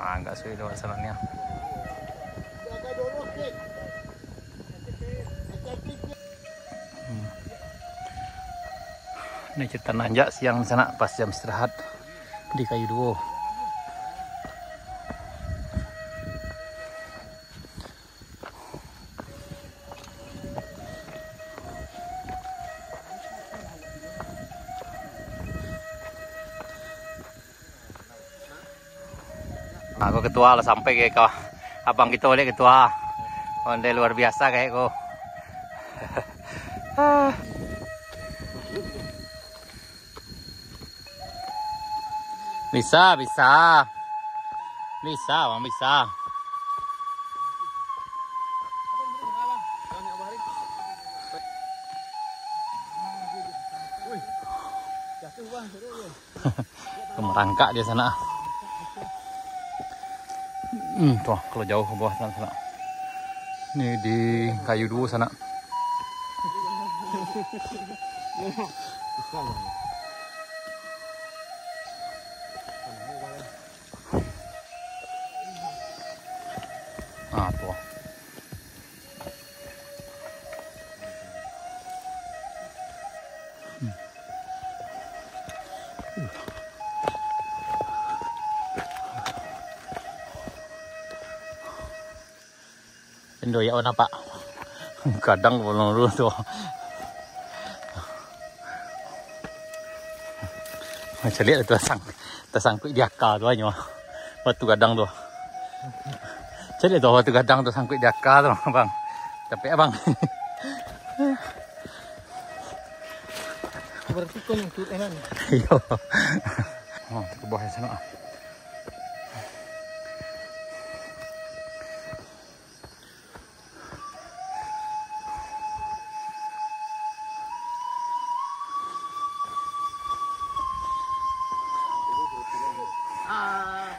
Agak sulit lewat sananya. Ini kita nanjak siang di sana pas jam istirahat di Kayu Duo. Aku ketua lah sampai kayak kau abang kita oleh ketua. Onde luar biasa kayak kau. Bisa, bisa. Bisa, Bang, bisa. Merangkak dia sana. Tuh, kalau jauh ke bawah sana. Ini di Kayu Duo sana. Tuh. Indo ya apa? Kadang belum dulu tuh. Saya lihat itu tersangkut di akar tuh aja. Batu kadang tuh. Jadi tuh batu kadang tuh sangkut di akar tuh, Bang. Tapi Abang. Berarti kau yang tuh enak. Iya. Ke bawah sana.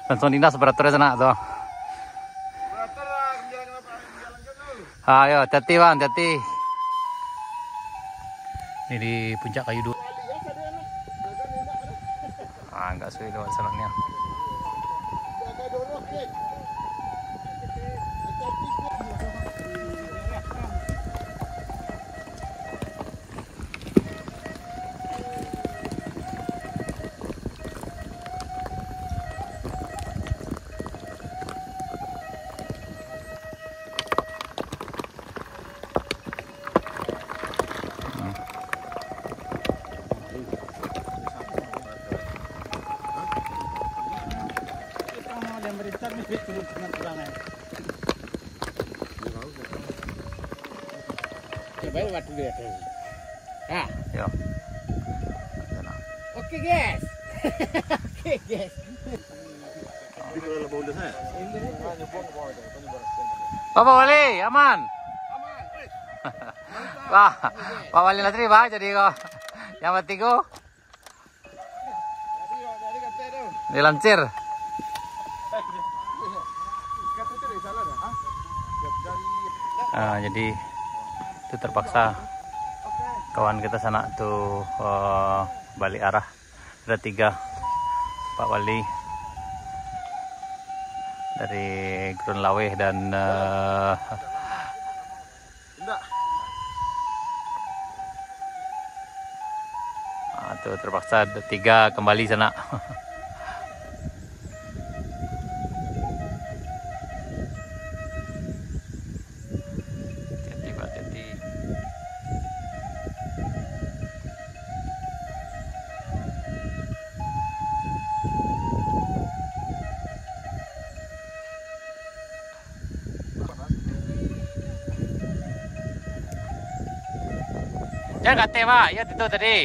Langsung dinas beratur sana tuh. Ayo, hati-hati Bang, hati-hati. Ini di puncak Kayu Duo. Enggak sulit lewat sananya. Ya. Oke guys. Oke guys. Bapak Wali, aman. Wah, Pak Wali Latri Bang jadi kok. Yang penting kok dilancir. Jadi itu terpaksa kawan kita sana tuh balik arah. Ada 3 Pak Wali dari Gurun Laweh dan tuh terpaksa 3 kembali sana. Jangan kate Pak, ya itu tadi.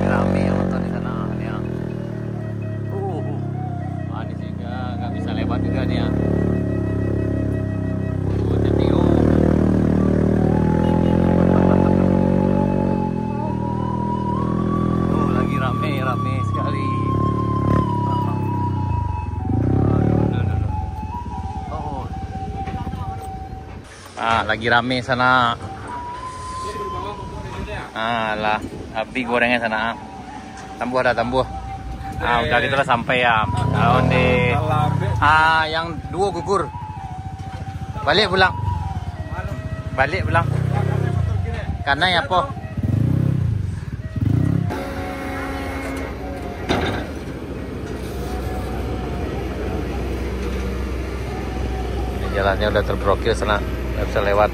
Rame yang nonton di sana nih ya. Ini juga nggak bisa lewat juga nih ya. Lagi rame sana. Lah, api gorengnya sana. Tambuh ada tambuh. Udah kita lah sampai ya. Onde. Yang 2 gugur. Balik pulang. Balik pulang. Karena ya po. Jalannya udah terblokir sana, nggak bisa lewat.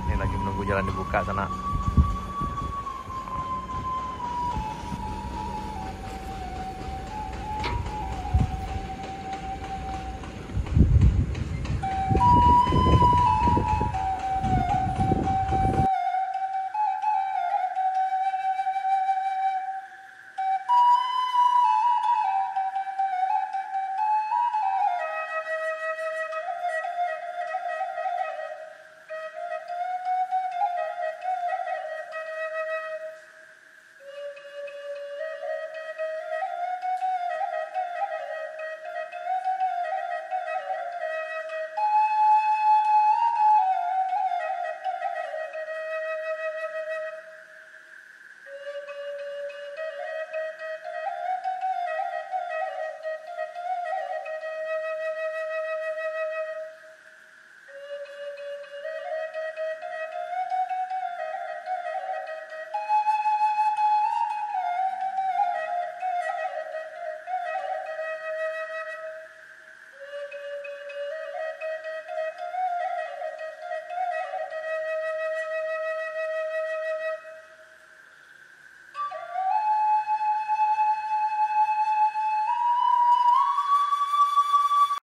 Ini lagi menunggu jalan dibuka sana.